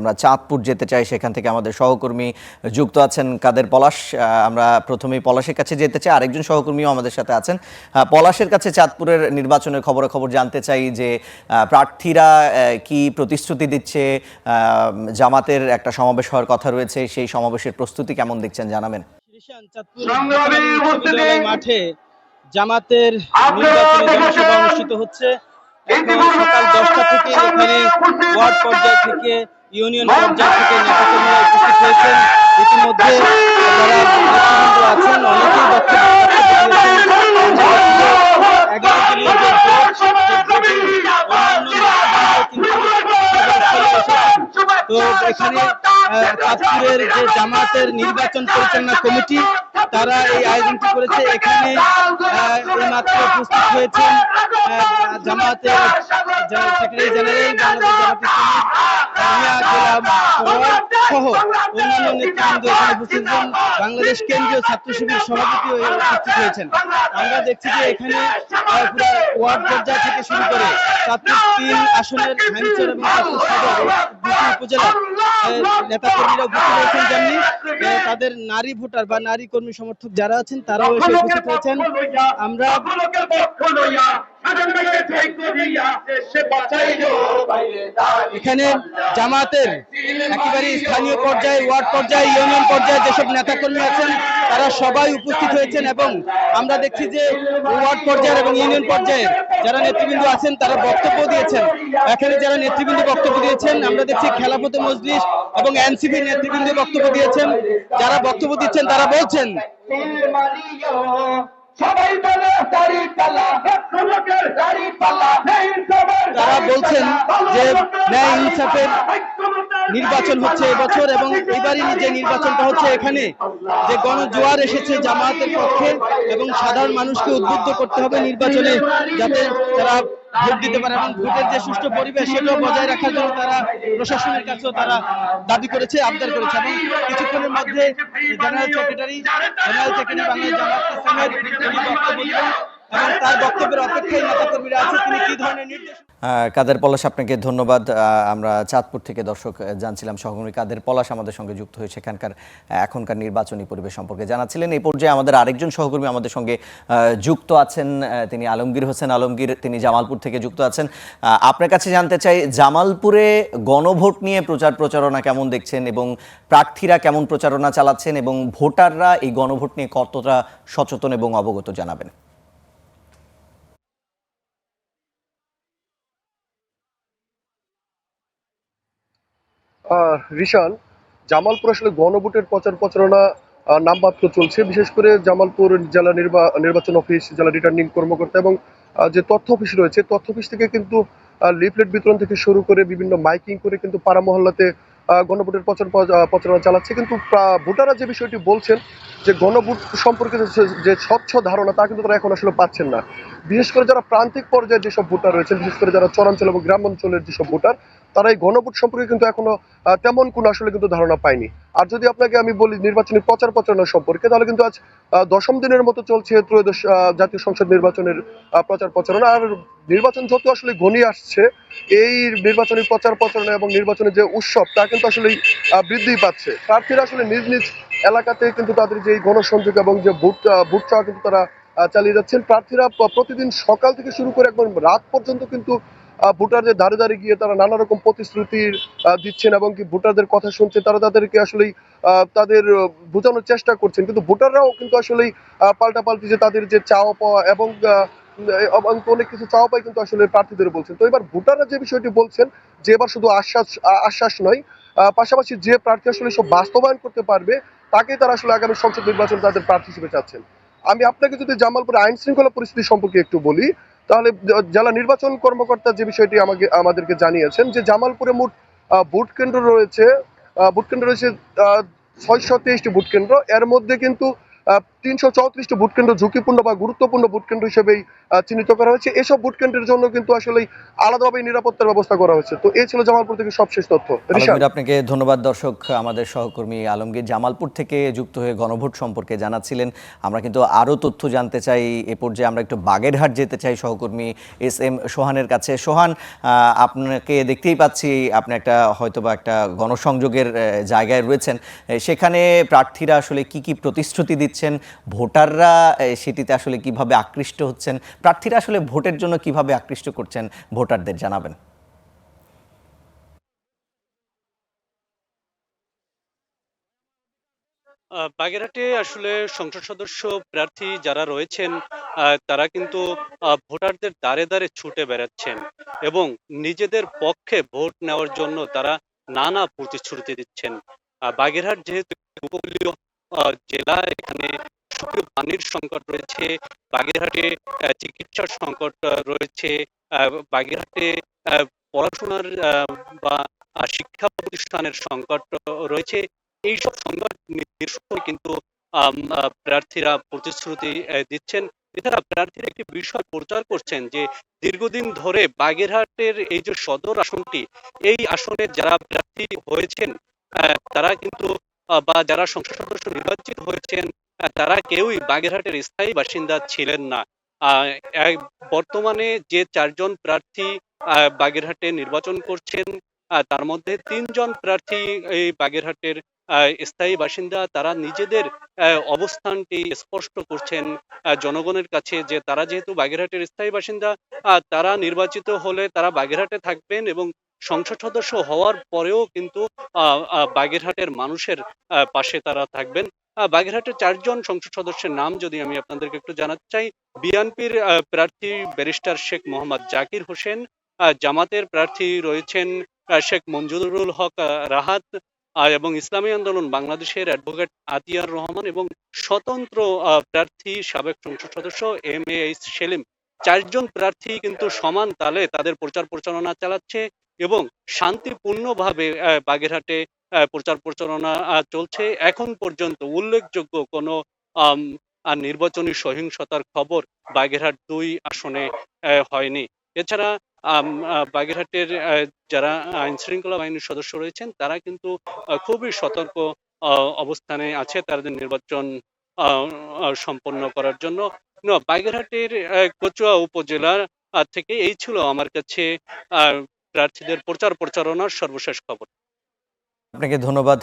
আমরা চাঁদপুর যেতে চাই, সেখান থেকে আমাদের সহকর্মী যুক্ত আছেন কাদের পলাশ। আমরা প্রথমেই পলাশের কাছে যেতে চাই, আরেকজন সহকর্মীও আমাদের সাথে আছেন। পলাশের কাছে চাঁদপুরের নির্বাচনের খবরাখবর জানতে চাই যে প্রার্থীরা কি প্রতিশ্রুতি দিচ্ছে। জামাতের একটা সমাবেশ হওয়ার কথা রয়েছে, সেই সমাবেশের প্রস্তুতি কেমন দেখছেন জানাবেন। মাঠে জামাতের নির্বাচনী জনসভা অনুষ্ঠিত হচ্ছে। এখন সকাল 10টা থেকে এখানে ওয়ার্ড পর্যায় থেকে ইউনিয়ন পর্যায় থেকে নেতাকর্মীরা উপস্থিত হয়েছেন। ইতিমধ্যে যারা নেতৃবৃন্দ আছেন অনেকেই বক্তব্য তো এখানে চাঁদপুরের যে জামাতের নির্বাচন পরিচালনা কমিটি তারা এই আয়োজনটি করেছে। এখানে এইমাত্র উপস্থিত হয়েছেন জামাতের সেক্রেটারি জেনারেল বাংলাদেশ সহ অন্যান্য নেতৃবৃন্দ এখানে উপস্থিত হন। বাংলাদেশ কেন্দ্রীয় ছাত্র শিবির সভাপতি উপস্থিত হয়েছেন। আমরা দেখছি যে এখানে ওয়ার্ড পর্যায় থেকে শুরু করে চাঁদপুর 3 আসনের হানিচর এবং চাঁদপুর সদর দুটি উপজেলার নেতাকর্মীরা উপস্থিত হয়েছেন। যেমনি তাদের নারী ভোটার বা নারী কর্মী সমর্থক যারা আছেন তারাও এসে উপস্থিত হয়েছেন। আমরা এখানে জামাতের একেবারে স্থানীয় পর্যায়ে, ওয়ার্ড পর্যায়ে, ইউনিয়ন পর্যায়ে যেসব নেতাকর্মী আছেন তারা সবাই উপস্থিত হয়েছেন এবং আমরা দেখছি যে ওয়ার্ড পর্যায়ে এবং ইউনিয়ন পর্যায়ে যারা নেতৃবৃন্দ আছেন তারা বক্তব্য দিয়েছেন। এখানে যারা নেতৃবৃন্দ বক্তব্য দিয়েছেন আমরা দেখছি খেলাফতে মজলিস এবং এনসিপি নেতৃবৃন্দ বক্তব্য দিয়েছেন। যারা বক্তব্য দিচ্ছেন তারা বলছেন তারা বলছেন যে ন্যায় ইনসাফের নির্বাচন হচ্ছে এবছর এবং এবারই যে নির্বাচনটা হচ্ছে এখানে যে গণজোয়ার এসেছে জামায়াতের পক্ষে এবং সাধারণ মানুষকে উদ্বুদ্ধ করতে হবে নির্বাচনে যাতে তারা ভোট দিতে পারে এবং ভোটের যে সুষ্ঠু পরিবেশ সেটাও বজায় রাখার জন্য তারা প্রশাসনের কাছেও তারা দাবি করেছে, আবদার করেছে। এবং কিছুক্ষণের মধ্যে জেনারেল সেক্রেটারি বাংলাদেশ জামায়াত ইসলামের বক্তব্য দিলেন এবং তার বক্তব্যের অপেক্ষায় নেতাকর্মীরা আছে তিনি কি ধরনের নির্দেশ। কাদের পলাশ, আপনাকে ধন্যবাদ। আমরা চাঁদপুর থেকে দর্শক জানছিলাম সহকর্মী কাদের পলাশ আমাদের সঙ্গে যুক্ত হয়ে সেখানকার এখনকার নির্বাচনী পরিবেশ সম্পর্কে জানাচ্ছিলেন। এই পর্যায়ে আমাদের আরেকজন সহকর্মী আমাদের সঙ্গে যুক্ত আছেন, তিনি আলমগীর হোসেন আলমগীর, তিনি জামালপুর থেকে যুক্ত আছেন। আপনার কাছে জানতে চাই জামালপুরে গণভোট নিয়ে প্রচারণা কেমন দেখছেন এবং প্রার্থীরা কেমন প্রচারণা চালাচ্ছেন এবং ভোটাররা এই গণভোট নিয়ে কতটা সচেতন এবং অবগত জানাবেন। রিশান, জামালপুর আসলে গণভোটের প্রচারণা নামমাত্র চলছে। বিশেষ করে জামালপুর জেলা নির্বাচন অফিস, জেলা রিটার্নিং কর্মকর্তা এবং যে তথ্য অফিস রয়েছে, তথ্য অফিস থেকে কিন্তু লিফলেট বিতরণ থেকে শুরু করে বিভিন্ন মাইকিং করে কিন্তু পাড়া মহল্লাতে গণভোটের প্রচারণা চালাচ্ছে। কিন্তু ভোটাররা যে বিষয়টি বলছেন যে গণভোট সম্পর্কে যে স্বচ্ছ ধারণা তা কিন্তু তারা এখন আসলে পাচ্ছেন না। বিশেষ করে যারা প্রান্তিক পর্যায়ে যেসব ভোটার রয়েছেন, বিশেষ করে যারা চরাঞ্চল এবং গ্রামাঞ্চলের যেসব ভোটার, তারা এই গণভোট সম্পর্কে কিন্তু এখনো তেমন কোনো আসলে কিন্তু ধারণা পায়নি। আর যদি আপনাকে আমি বলি নির্বাচনী প্রচারণা সম্পর্কে, তাহলে কিন্তু আজ 10ম দিনের মতো চলছে ত্রয়োদশ জাতীয় সংসদ নির্বাচনের প্রচারণা। আর নির্বাচন যত আসলে ঘনিয়ে আসছে এই নির্বাচনী প্রচারণা এবং নির্বাচনের যে উৎসব তা কিন্তু আসলে বৃদ্ধি পাচ্ছে। প্রার্থীরা আসলে নিজ নিজ এলাকাতে কিন্তু তাদের যে গণসংযোগ এবং যে ভোট চাওয়া কিন্তু তারা চালিয়ে যাচ্ছেন। প্রার্থীরা প্রতিদিন সকাল থেকে শুরু করে একবার রাত পর্যন্ত কিন্তু ভোটারদের দ্বারে দ্বারে গিয়ে তারা নানা রকম প্রতিশ্রুতি দিচ্ছেন এবং কি ভোটারদের কথা শুনছেন। তারা তাদেরকে আসলেই তাদের বোঝানোর চেষ্টা করছেন, কিন্তু ভোটাররাও কিন্তু আসলেই পাল্টাপাল্টি যে তাদের যে চাওয়া পাওয়া এবং অনেক কিছু চাওয়া পাই কিন্তু আসলে প্রার্থীদের বলছেন। তো এবার ভোটাররা যে বিষয়টি বলছেন যে এবার শুধু আশ্বাস নয়, পাশাপাশি যে প্রার্থী আসলে সব বাস্তবায়ন করতে পারবে তাকে তারা আসলে আগামী সংসদ নির্বাচন তাদের প্রার্থী হিসেবে চাচ্ছেন। আমি আপনাকে যদি জামালপুরের আইন শৃঙ্খলা পরিস্থিতি সম্পর্কে একটু বলি, তাহলে জেলা নির্বাচন কর্মকর্তা যে বিষয়টি আমাদেরকে জানিয়েছেন যে জামালপুরে মোট ভোট কেন্দ্র রয়েছে 623টি ভোট কেন্দ্র। এর মধ্যে কিন্তু 334টি ভোট কেন্দ্র ঝুঁকিপূর্ণ বা গুরুত্বপূর্ণ ভোট কেন্দ্র হিসেবেই চিহ্নিত করা হয়েছে। এসব ভোট কেন্দ্রের জন্য কিন্তু আসলে আলাদাভাবে নিরাপত্তার ব্যবস্থা করা হয়েছে। তো এই ছিল জামালপুর থেকে সবশেষ তথ্য। রিশান। আলমগীর, আপনাকে ধন্যবাদ। দর্শক, আমাদের সহকর্মী আলমগীর জামালপুর থেকে যুক্ত হয়ে গণভোট সম্পর্কে জানাচ্ছিলেন। আমরা কিন্তু আরও তথ্য জানতে চাই। এ পর্যায়ে আমরা একটু বাগেরহাট যেতে চাই সহকর্মী SM সোহানের কাছে। সোহান, আপনাকে দেখতেই পাচ্ছি আপনি একটা হয়তোবা একটা গণসংযোগের জায়গায় রয়েছেন। সেখানে প্রার্থীরা আসলে কি কি প্রতিশ্রুতি দিচ্ছেন, ভোটাররা সেটিতে আসলে কিভাবে আকৃষ্ট হচ্ছেন, প্রার্থীরা আসলে ভোটের জন্য কিভাবে আকৃষ্ট করছেন ভোটারদের, জানাবেন। বাগেরহাটে আসলে সংসদ সদস্য প্রার্থী যারা রয়েছেন তারা কিন্তু ভোটারদের দ্বারে দ্বারে ছুটে বেড়াচ্ছেন এবং নিজেদের পক্ষে ভোট নেওয়ার জন্য তারা নানা প্রতিশ্রুতি দিচ্ছেন। বাগেরহাট যেহেতু উপকূলীয় জেলা, এখানে সক্রিয় পানির সংকট রয়েছে, বাগেরহাটে চিকিৎসার সংকট রয়েছে, বাগেরহাটে পড়াশোনার বা শিক্ষা প্রতিষ্ঠানের সংকট রয়েছে। এইসব সংবাদ নিরসনে কিন্তু প্রার্থীরা প্রতিশ্রুতি দিচ্ছেন। এছাড়া প্রার্থীরা একটি বিষয় প্রচার করছেন যে দীর্ঘদিন ধরে বাগেরহাটের এই যে সদর আসনটি, এই আসনে যারা প্রার্থী হয়েছেন তারা কিন্তু বা যারা সংসদ সদস্য নির্বাচিত হয়েছেন তারা কেউই বাগেরহাটের স্থায়ী বাসিন্দা ছিলেন না। আহ, বর্তমানে যে 4 জন প্রার্থী বাগেরহাটে নির্বাচন করছেন তার মধ্যে 3 জন প্রার্থী এই বাগেরহাটের স্থায়ী বাসিন্দা। তারা নিজেদের অবস্থানটি স্পষ্ট করছেন জনগণের কাছে যে তারা যেহেতু বাগেরহাটের স্থায়ী বাসিন্দা, তারা নির্বাচিত হলে তারা বাগেরহাটে থাকবেন এবং সংসদ সদস্য হওয়ার পরেও কিন্তু বাগেরহাটের মানুষের পাশে তারা থাকবেন। বাগেরহাটের 4 জন সংসদ সদস্যের নাম যদি আমি আপনাদেরকে একটু জানাতে চাই। বিএনপির প্রার্থী ব্যারিস্টার শেখ মোহাম্মদ জাকির হোসেন, জামাতের প্রার্থী রয়েছেন শেখ মঞ্জুরুল হক রাহাত, এবং ইসলামী আন্দোলন বাংলাদেশের অ্যাডভোকেট আতিয়ার রহমান এবং স্বতন্ত্র প্রার্থী সাবেক সংসদ সদস্য MAH সেলিম। 4 জন প্রার্থী কিন্তু সমান তালে তাদের প্রচার প্রচারণা চালাচ্ছে এবং শান্তিপূর্ণভাবে বাগেরহাটে প্রচার প্রচারণা চলছে। এখন পর্যন্ত উল্লেখযোগ্য কোনো আম, নির্বাচনী সহিংসতার খবর বাগেরহাট 2 আসনে হয়নি। এছাড়া বাগেরহাটের যারা আইন শৃঙ্খলা বাহিনীর সদস্য রয়েছেন তারা কিন্তু খুবই সতর্ক অবস্থানে আছে তাদের নির্বাচন সম্পন্ন করার জন্য। বাগেরহাটের কচুয়া উপজেলার থেকে এই ছিল আমার কাছে প্রার্থীদের প্রচার প্রচারণার সর্বশেষ খবর। আপনাকে ধন্যবাদ